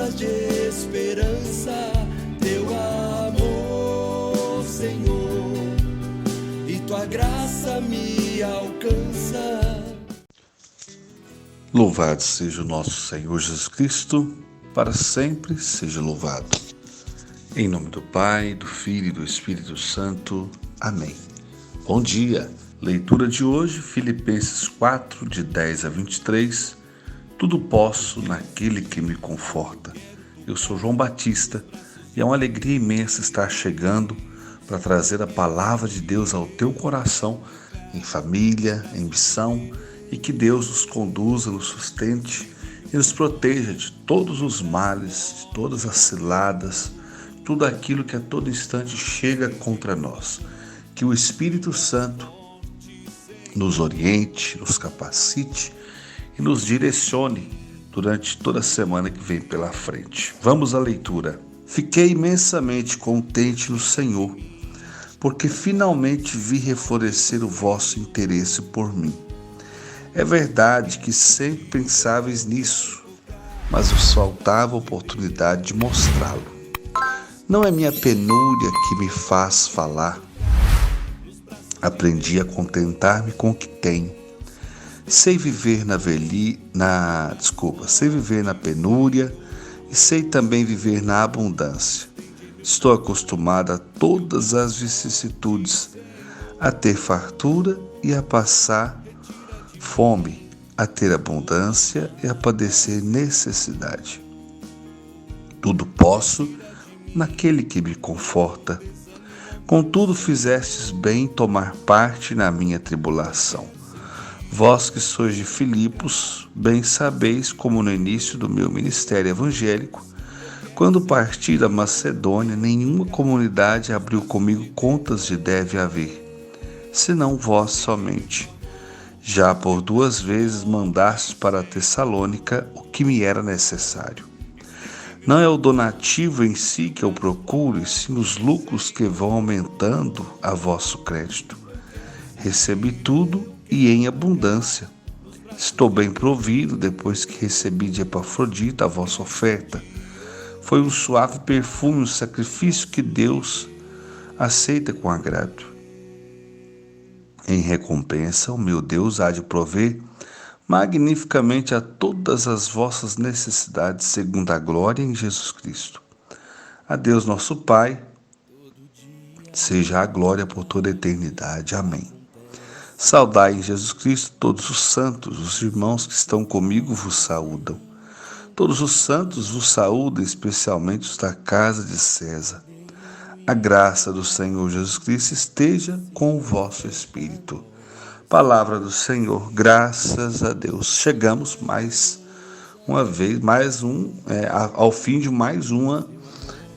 palavras de esperança, teu amor, Senhor, e tua graça me alcança. Louvado seja o nosso Senhor Jesus Cristo, para sempre seja louvado. Em nome do Pai, do Filho e do Espírito Santo. Amém. Bom dia. Leitura de hoje, Filipenses 4, de 10 a 23. Tudo posso naquele que me conforta. Eu sou João Batista e é uma alegria imensa estar chegando para trazer a palavra de Deus ao teu coração, em família, em missão, e que Deus nos conduza, nos sustente e nos proteja de todos os males, de todas as ciladas, tudo aquilo que a todo instante chega contra nós. Que o Espírito Santo nos oriente, nos capacite e nos direcione durante toda a semana que vem pela frente. Vamos à leitura. Fiquei imensamente contente no Senhor, porque finalmente vi reflorescer o vosso interesse por mim. É verdade que sempre pensáveis nisso, mas vos faltava a oportunidade de mostrá-lo. Não é minha penúria que me faz falar. Aprendi a contentar-me com o que tenho. Sei viver sei viver na penúria e sei também viver na abundância. Estou acostumado a todas as vicissitudes, a ter fartura e a passar fome, a ter abundância e a padecer necessidade. Tudo posso naquele que me conforta. Contudo, fizestes bem tomar parte na minha tribulação. Vós que sois de Filipos, bem sabeis como no início do meu ministério evangélico, quando parti da Macedônia, nenhuma comunidade abriu comigo contas de deve haver, senão vós somente. Já por 2 vezes mandastes para Tessalônica o que me era necessário. Não é o donativo em si que eu procuro, e sim os lucros que vão aumentando a vosso crédito. Recebi tudo e em abundância. Estou bem provido depois que recebi de Epafrodita a vossa oferta. Foi um suave perfume, um sacrifício que Deus aceita com agrado. Em recompensa, o meu Deus há de prover magnificamente a todas as vossas necessidades, segundo a glória em Jesus Cristo. A Deus nosso Pai, seja a glória por toda a eternidade. Amém. Saudai em Jesus Cristo todos os santos, os irmãos que estão comigo vos saúdam. Todos os santos vos saúdam, especialmente os da casa de César. A graça do Senhor Jesus Cristo esteja com o vosso espírito. Palavra do Senhor, graças a Deus. Chegamos mais uma vez, ao fim de mais uma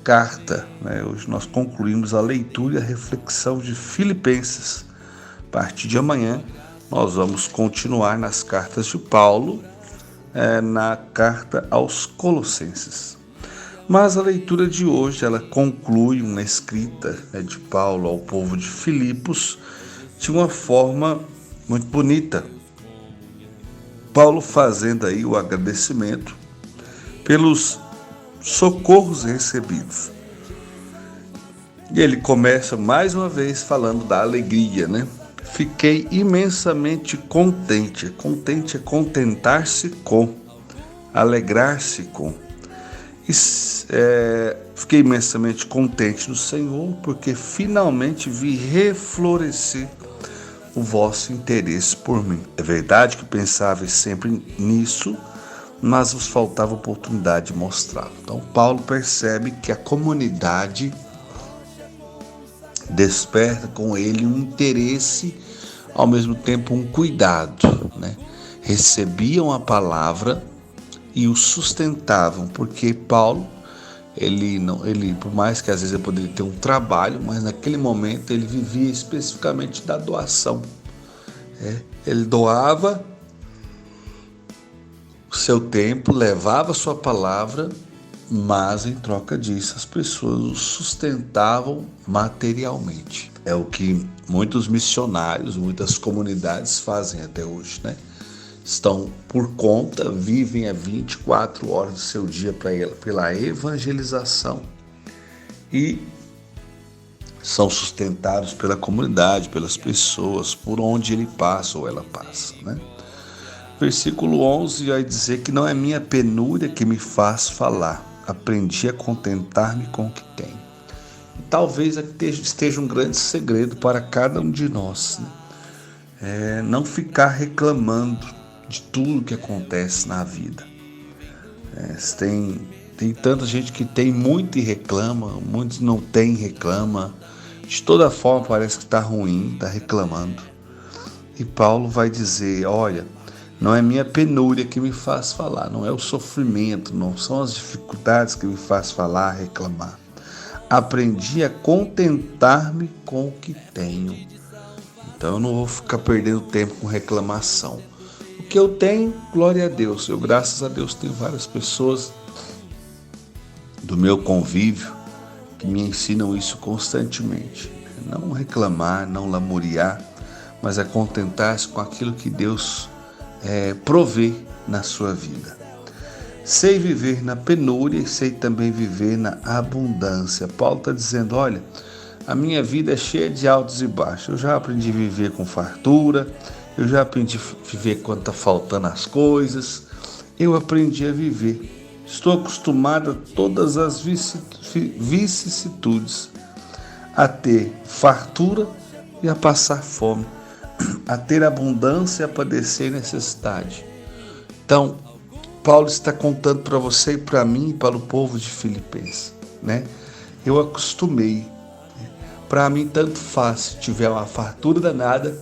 carta. Hoje nós concluímos a leitura e a reflexão de Filipenses. A partir de amanhã, nós vamos continuar nas cartas de Paulo, na carta aos Colossenses. Mas a leitura de hoje, ela conclui uma escrita de Paulo ao povo de Filipos de uma forma muito bonita. Paulo fazendo aí o agradecimento pelos socorros recebidos. E ele começa mais uma vez falando da alegria, Fiquei imensamente contente. Contente é contentar-se com, alegrar-se com. Fiquei imensamente contente no Senhor, porque finalmente vi reflorescer o vosso interesse por mim. É verdade que pensava sempre nisso, mas vos faltava oportunidade de mostrá-lo. Então Paulo percebe que a comunidade desperta com ele um interesse, ao mesmo tempo um cuidado, Recebiam a palavra e o sustentavam, porque Paulo, ele por mais que às vezes ele poderia ter um trabalho, mas naquele momento ele vivia especificamente da doação. Ele doava o seu tempo, levava a sua palavra, mas em troca disso as pessoas o sustentavam materialmente. É o que muitos missionários, muitas comunidades fazem até hoje, estão por conta, vivem a 24 horas do seu dia pela evangelização e são sustentados pela comunidade, pelas pessoas, por onde ele passa ou ela passa, né? Versículo 11 vai dizer que não é minha penúria que me faz falar, aprendi a contentar-me com o que tenho. E talvez aqui esteja um grande segredo para cada um de nós, né? Não ficar reclamando de tudo que acontece na vida. Tem tanta gente que tem muito e reclama, muitos não tem e reclama. De toda forma parece que está ruim, está reclamando. E Paulo vai dizer, olha, não é minha penúria que me faz falar, não é o sofrimento, não são as dificuldades que me faz falar, reclamar. Aprendi a contentar-me com o que tenho. Então eu não vou ficar perdendo tempo com reclamação. O que eu tenho, glória a Deus. Eu, graças a Deus, tenho várias pessoas do meu convívio que me ensinam isso constantemente. Não reclamar, não lamuriar, mas é contentar-se com aquilo que Deus provê na sua vida. Sei viver na penúria e sei também viver na abundância. Paulo está dizendo, olha, a minha vida é cheia de altos e baixos. Eu já aprendi a viver com fartura, eu já aprendi a viver quando está faltando as coisas, eu aprendi a viver. Estou acostumado a todas as vicissitudes, a ter fartura e a passar fome, a ter abundância e a padecer necessidade. Então, Paulo está contando para você e para mim e para o povo de Filipenses, né? Eu acostumei. Para mim, tanto faz se tiver uma fartura danada,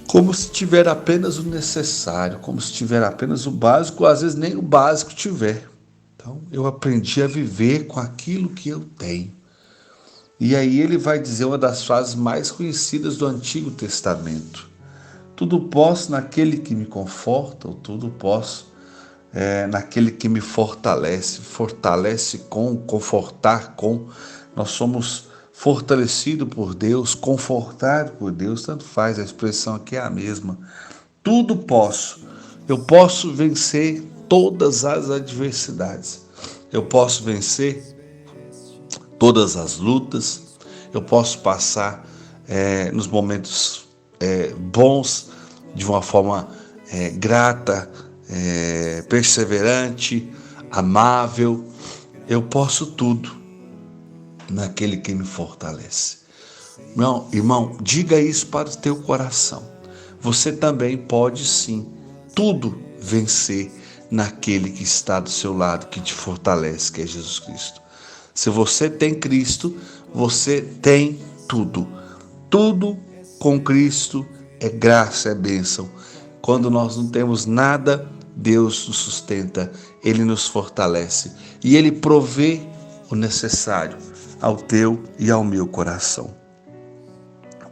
como se tiver apenas o necessário, como se tiver apenas o básico, ou às vezes nem o básico tiver. Então, eu aprendi a viver com aquilo que eu tenho. E aí ele vai dizer uma das frases mais conhecidas do Antigo Testamento. Tudo posso naquele que me conforta, ou tudo posso naquele que me fortalece. Fortalece com, confortar com. Nós somos fortalecidos por Deus, confortados por Deus, tanto faz, a expressão aqui é a mesma. Tudo posso. Eu posso vencer todas as adversidades. Eu posso vencer todas as lutas. Eu posso passar nos momentos bons de uma forma grata, perseverante, amável. Eu posso tudo naquele que me fortalece. Meu irmão, diga isso para o teu coração. Você também pode sim tudo vencer naquele que está do seu lado, que te fortalece, que é Jesus Cristo. Se você tem Cristo, você tem tudo. Tudo com Cristo é graça, é bênção. Quando nós não temos nada, Deus nos sustenta, Ele nos fortalece e Ele provê o necessário ao teu e ao meu coração.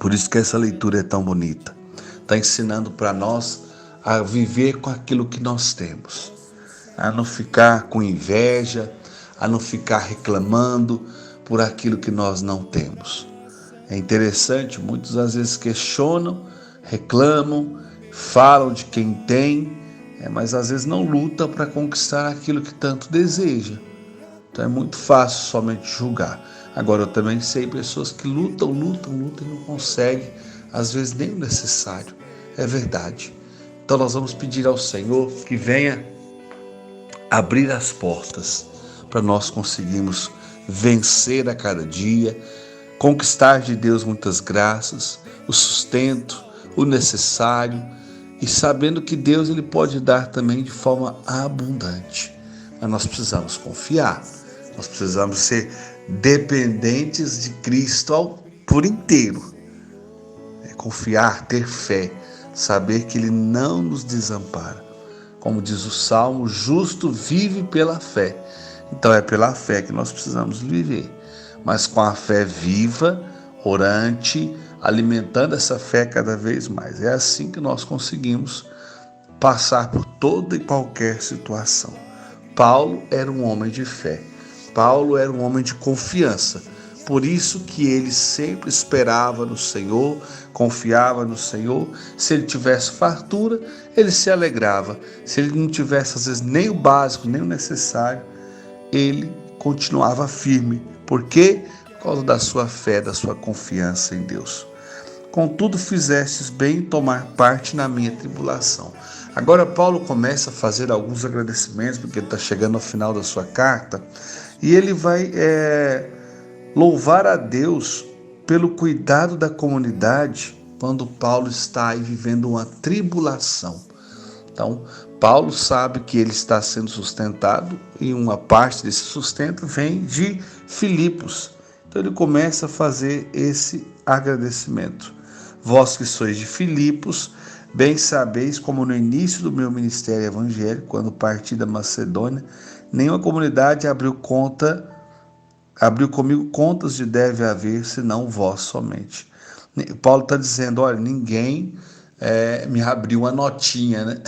Por isso que essa leitura é tão bonita. Está ensinando para nós a viver com aquilo que nós temos, a não ficar com inveja, a não ficar reclamando por aquilo que nós não temos. É interessante, muitos às vezes questionam, reclamam, falam de quem tem, mas às vezes não lutam para conquistar aquilo que tanto deseja. Então é muito fácil somente julgar. Agora eu também sei pessoas que lutam e não conseguem, às vezes nem o necessário. É verdade. Então nós vamos pedir ao Senhor que venha abrir as portas para nós conseguirmos vencer a cada dia, conquistar de Deus muitas graças, o sustento, o necessário, e sabendo que Deus ele pode dar também de forma abundante. Mas nós precisamos confiar, nós precisamos ser dependentes de Cristo por inteiro. Confiar, ter fé, saber que Ele não nos desampara. Como diz o Salmo, o justo vive pela fé. Então é pela fé que nós precisamos viver. Mas com a fé viva, orante, alimentando essa fé cada vez mais. É assim que nós conseguimos passar por toda e qualquer situação. Paulo era um homem de fé. Paulo era um homem de confiança. Por isso que ele sempre esperava no Senhor, confiava no Senhor. Se ele tivesse fartura, ele se alegrava. Se ele não tivesse, às vezes, nem o básico, nem o necessário, ele continuava firme. Por quê? Por causa da sua fé, da sua confiança em Deus. Contudo, fizestes bem em tomar parte na minha tribulação. Agora Paulo começa a fazer alguns agradecimentos, porque ele está chegando ao final da sua carta, e ele vai louvar a Deus pelo cuidado da comunidade quando Paulo está aí vivendo uma tribulação. Então, Paulo sabe que ele está sendo sustentado e uma parte desse sustento vem de Filipos. Então ele começa a fazer esse agradecimento. Vós que sois de Filipos, bem sabeis como no início do meu ministério evangélico, quando parti da Macedônia, nenhuma comunidade abriu comigo contas de deve haver, senão vós somente. Paulo está dizendo, olha, ninguém me abriu uma notinha, né?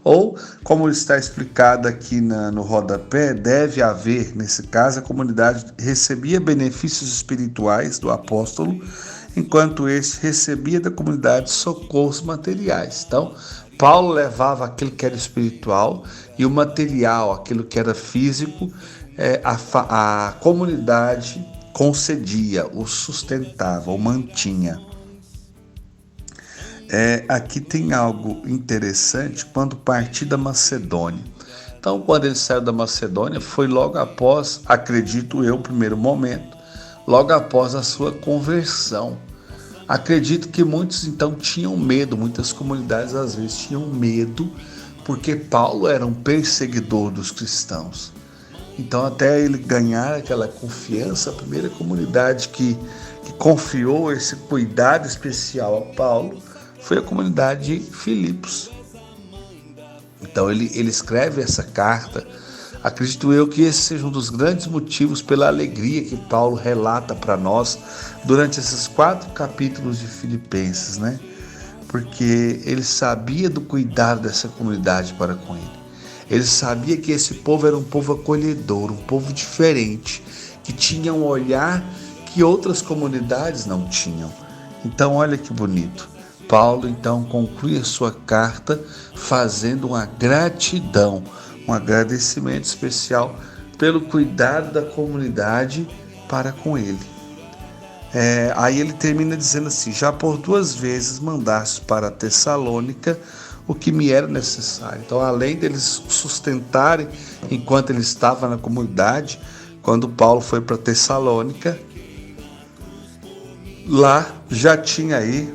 Ou, como está explicado aqui no rodapé, deve haver, nesse caso, a comunidade recebia benefícios espirituais do apóstolo, enquanto este recebia da comunidade socorros materiais. Então, Paulo levava aquilo que era espiritual e o material, aquilo que era físico, a comunidade concedia, o sustentava, o mantinha. Aqui tem algo interessante quando parti da Macedônia. Então, quando ele saiu da Macedônia, foi logo após, acredito eu, primeiro momento, logo após a sua conversão. Acredito que muitos então tinham medo, muitas comunidades às vezes tinham medo, porque Paulo era um perseguidor dos cristãos. Então, até ele ganhar aquela confiança, a primeira comunidade que confiou esse cuidado especial a Paulo foi a comunidade de Filipos. Então, ele escreve essa carta. Acredito eu que esse seja um dos grandes motivos pela alegria que Paulo relata para nós durante esses 4 capítulos de Filipenses, né? Porque ele sabia do cuidado dessa comunidade para com ele. Ele sabia que esse povo era um povo acolhedor, um povo diferente, que tinha um olhar que outras comunidades não tinham. Então, olha que bonito. Paulo, então, conclui a sua carta fazendo uma gratidão, um agradecimento especial pelo cuidado da comunidade para com ele. Aí ele termina dizendo assim, já por 2 vezes mandaste para Tessalônica o que me era necessário. Então, além deles sustentarem enquanto ele estava na comunidade, quando Paulo foi para Tessalônica, lá já tinha aí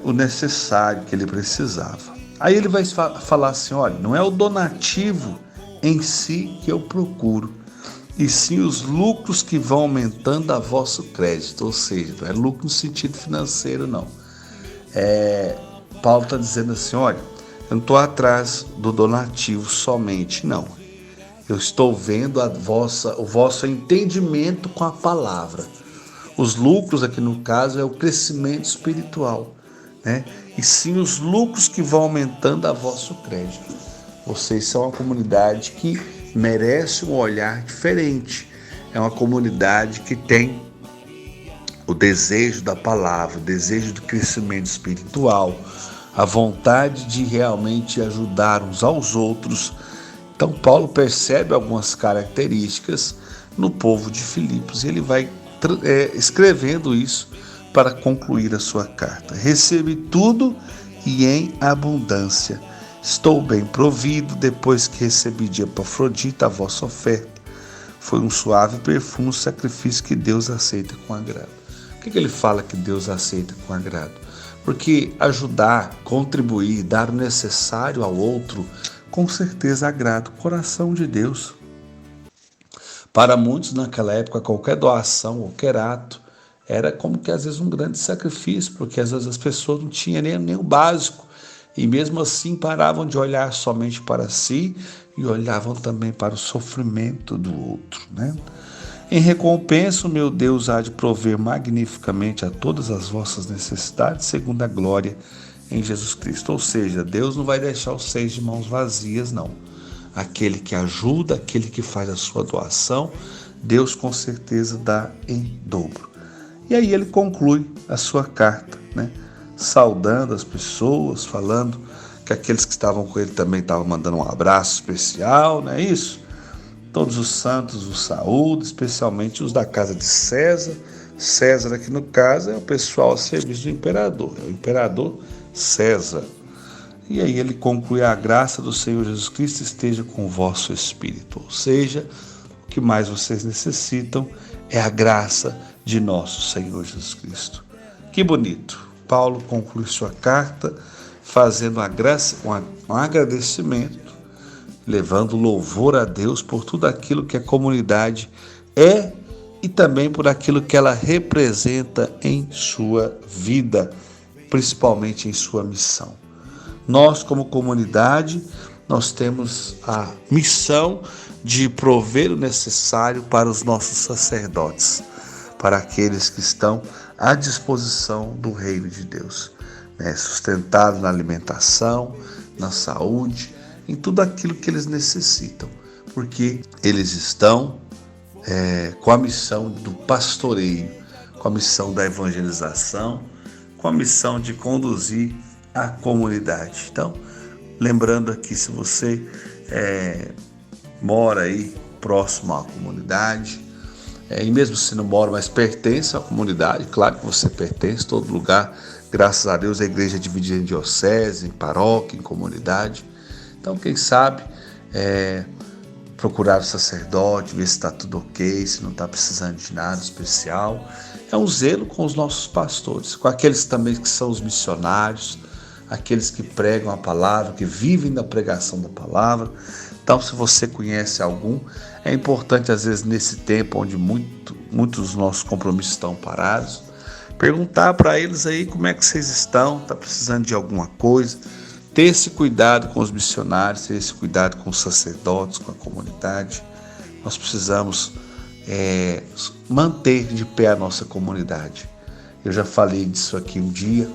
o necessário que ele precisava. Aí ele vai falar assim, olha, não é o donativo em si que eu procuro, e sim os lucros que vão aumentando a vosso crédito, ou seja, não é lucro no sentido financeiro, não. Paulo está dizendo assim, olha, eu não estou atrás do donativo somente, não. Eu estou vendo o vosso entendimento com a palavra. Os lucros aqui no caso é o crescimento espiritual, né? E sim os lucros que vão aumentando a vosso crédito. Vocês são uma comunidade que merece um olhar diferente. É uma comunidade que tem o desejo da palavra, o desejo do crescimento espiritual, a vontade de realmente ajudar uns aos outros. Então Paulo percebe algumas características no povo de Filipos e ele vai escrevendo isso para concluir a sua carta. Recebi tudo e em abundância. Estou bem provido depois que recebi de Epafrodita a vossa oferta. Foi um suave perfume, um sacrifício que Deus aceita com agrado. Por que ele fala que Deus aceita com agrado? Porque ajudar, contribuir, dar o necessário ao outro, com certeza agrada o coração de Deus. Para muitos naquela época, qualquer doação, qualquer ato, era como que às vezes um grande sacrifício, porque às vezes as pessoas não tinham nem o básico, e mesmo assim paravam de olhar somente para si e olhavam também para o sofrimento do outro, né? Em recompensa, o meu Deus há de prover magnificamente a todas as vossas necessidades, segundo a glória em Jesus Cristo. Ou seja, Deus não vai deixar vocês de mãos vazias, não. Aquele que ajuda, aquele que faz a sua doação, Deus com certeza dá em dobro. E aí ele conclui a sua carta, né? Saudando as pessoas, falando que aqueles que estavam com ele também estavam mandando um abraço especial, não é isso? Todos os santos os saúdam, especialmente os da casa de César. César aqui no caso é o pessoal a serviço do imperador, é o imperador César. E aí ele conclui: a graça do Senhor Jesus Cristo esteja com o vosso espírito. Ou seja, o que mais vocês necessitam é a graça de nosso Senhor Jesus Cristo. Que bonito! Paulo conclui sua carta fazendo um agradecimento, levando louvor a Deus por tudo aquilo que a comunidade é e também por aquilo que ela representa em sua vida, principalmente em sua missão. Nós, como comunidade, nós temos a missão de prover o necessário para os nossos sacerdotes, para aqueles que estão à disposição do reino de Deus, né? Sustentados na alimentação, na saúde, em tudo aquilo que eles necessitam, porque eles estão com a missão do pastoreio, com a missão da evangelização, com a missão de conduzir a comunidade. Então, lembrando aqui, se você mora aí próximo à comunidade, e mesmo se não mora, mas pertence à comunidade, claro que você pertence, todo lugar, graças a Deus, a igreja é dividida em diocese, em paróquia, em comunidade. Então, quem sabe, procurar o sacerdote, ver se está tudo ok, se não está precisando de nada especial. É um zelo com os nossos pastores, com aqueles também que são os missionários, aqueles que pregam a palavra, que vivem da pregação da palavra. Então, se você conhece algum, é importante, às vezes, nesse tempo onde muitos dos nossos compromissos estão parados, perguntar para eles aí como é que vocês estão, está precisando de alguma coisa. Ter esse cuidado com os missionários, ter esse cuidado com os sacerdotes, com a comunidade. Nós precisamos manter de pé a nossa comunidade. Eu já falei disso aqui um dia,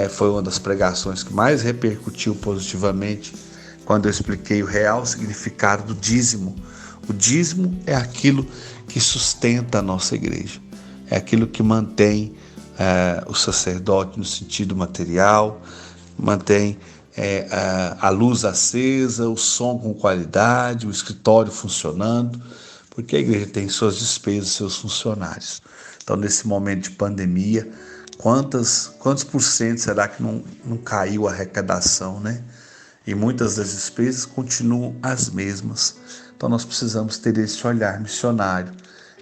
foi uma das pregações que mais repercutiu positivamente quando eu expliquei o real significado do dízimo. O dízimo é aquilo que sustenta a nossa igreja, é aquilo que mantém o sacerdote no sentido material, mantém a luz acesa, o som com qualidade, o escritório funcionando, porque a igreja tem suas despesas, seus funcionários. Então, nesse momento de pandemia, quantos % será que não caiu a arrecadação, né? E muitas das despesas continuam as mesmas. Então, nós precisamos ter esse olhar missionário,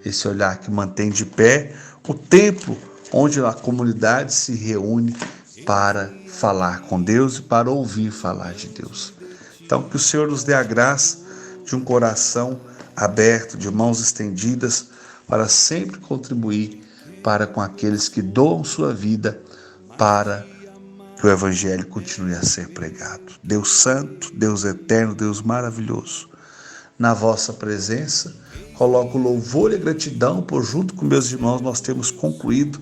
esse olhar que mantém de pé o templo onde a comunidade se reúne para falar com Deus e para ouvir falar de Deus. Então, que o Senhor nos dê a graça de um coração aberto, de mãos estendidas, para sempre contribuir para com aqueles que doam sua vida para que o Evangelho continue a ser pregado. Deus Santo, Deus Eterno, Deus Maravilhoso, na vossa presença, coloco louvor e gratidão por, junto com meus irmãos, nós temos concluído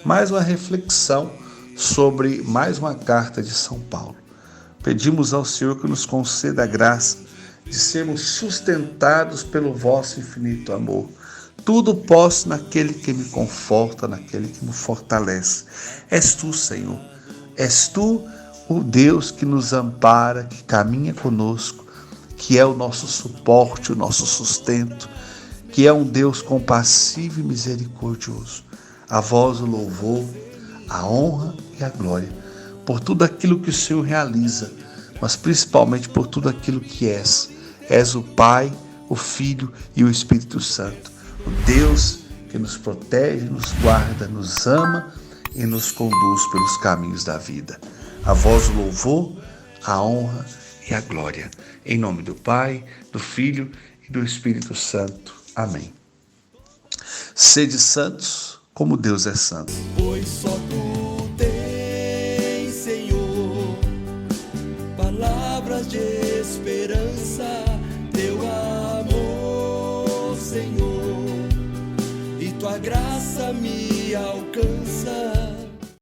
mais uma reflexão sobre mais uma carta de São Paulo. Pedimos ao Senhor que nos conceda a graça de sermos sustentados pelo vosso infinito amor. Tudo posso naquele que me conforta, naquele que me fortalece. És tu, Senhor. És tu o Deus que nos ampara, que caminha conosco, que é o nosso suporte, o nosso sustento, que é um Deus compassivo e misericordioso. A vós o louvor, a honra e a glória, por tudo aquilo que o Senhor realiza, mas principalmente por tudo aquilo que és. És o Pai, o Filho e o Espírito Santo, o Deus que nos protege, nos guarda, nos ama e nos conduz pelos caminhos da vida. A vós o louvor, a honra e a glória. Em nome do Pai, do Filho e do Espírito Santo. Amém. Sede santos, como Deus é santo. Pois só tu tens, Senhor, palavras de esperança, teu amor, Senhor, e tua graça me alcança.